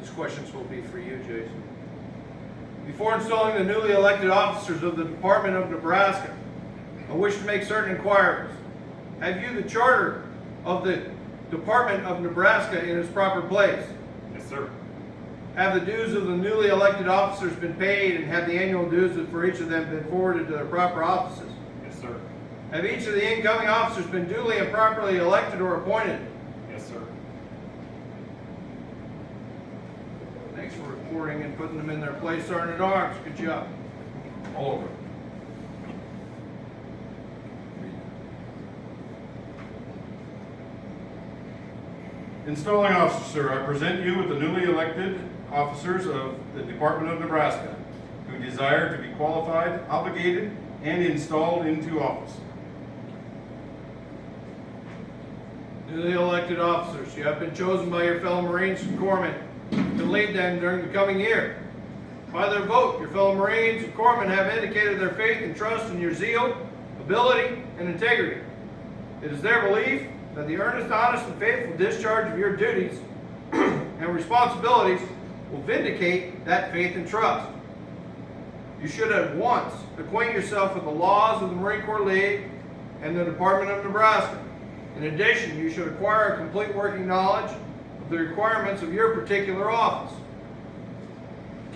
Next questions will be for you, Jason. Before installing the newly elected officers of the Department of Nebraska, I wish to make certain inquiries. Have you the charter of the Department of Nebraska in its proper place? Yes, sir. Have the dues of the newly elected officers been paid, and have the annual dues for each of them been forwarded to their proper offices? Yes, sir. Have each of the incoming officers been duly and properly elected or appointed? Yes, sir. Thanks for reporting and putting them in their place, Sergeant at Arms. Good job. All over. Installing officer, I present you with the newly elected officers of the Department of Nebraska who desire to be qualified, obligated, and installed into office. Newly elected officers, you have been chosen by your fellow Marines and Corpsmen to lead them during the coming year. By their vote, your fellow Marines and Corpsmen have indicated their faith and trust in your zeal, ability, and integrity. It is their belief that the earnest, honest, and faithful discharge of your duties and responsibilities will vindicate that faith and trust. You should at once acquaint yourself with the laws of the Marine Corps League and the Department of Nebraska. In addition, you should acquire a complete working knowledge of the requirements of your particular office.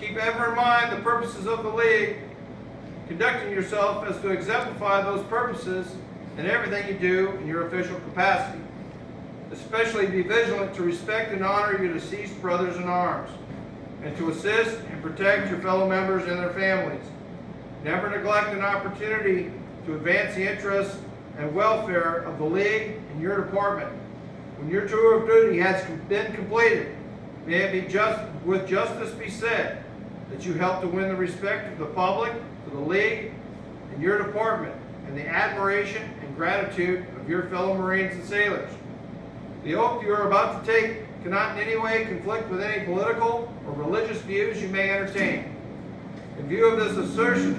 Keep ever in mind the purposes of the League, conducting yourself as to exemplify those purposes in everything you do in your official capacity. Especially be vigilant to respect and honor your deceased brothers in arms, and to assist and protect your fellow members and their families. Never neglect an opportunity to advance the interests and welfare of the League and your department. When your tour of duty has been completed, may it be with justice be said that you helped to win the respect of the public, to the League, and your department, and the admiration and gratitude of your fellow Marines and sailors. The oath you are about to take cannot in any way conflict with any political or religious views you may entertain. In view of this assertion,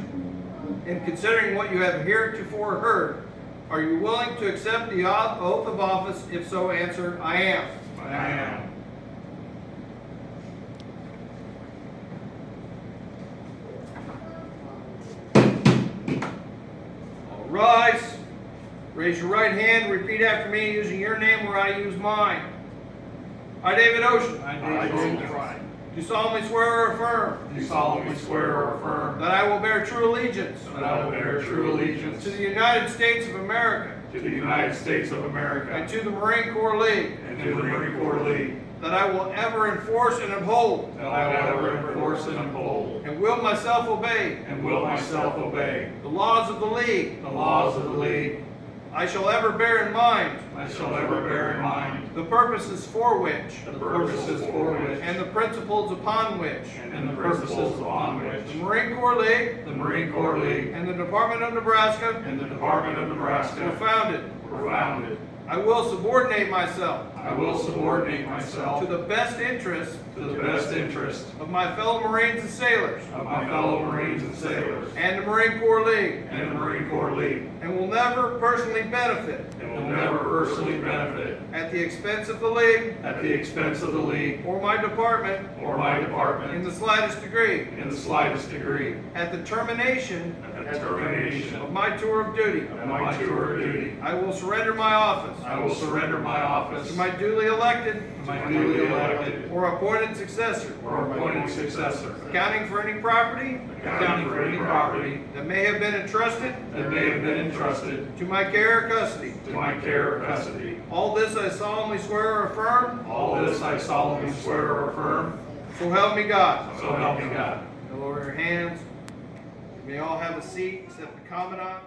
and considering what you have heretofore heard, are you willing to accept the oath of office? If so, answer, I am. I am. All rise. Raise your right hand. Repeat after me using your name where I use mine. I, David Ocean, I, David Ocean, do solemnly swear or affirm do solemnly swear or affirm that I will bear true allegiance that I will bear true allegiance to the United States of America to the United States of America and to the Marine Corps League, and to the Marine Corps League, that I will ever enforce and uphold that I will ever enforce and uphold, and will myself obey and will myself obey the laws of the League. the laws of the League. I shall ever bear in mind I shall ever bear in mind the purposes for which the purposes for which and the principles upon which and the principles upon which the Marine Corps League the Marine Corps League and the Department of Nebraska and the Department of were Nebraska founded. were founded. I will subordinate myself I will subordinate to myself the best interest to the best interest of my fellow Marines and sailors of my fellow Marines and sailors and the Marine Corps League, and the Marine Corps League, and will never personally benefit and will never personally benefit at the expense of the League at the expense of the League or my department or my in department the slightest degree. in the slightest degree. At the termination At the termination of my tour of duty, of my tour of duty, I will surrender my office I will surrender my office to my duly elected to my duly elected or appointed successor, or appointed successor, accounting for any property accounting for any property that may have been entrusted that may have been entrusted to my care or custody. to my care or custody. All this I solemnly swear or affirm, All this I solemnly swear or affirm, so help me God. so help me God. Now lower your hands. You may all have a seat except the Commandant.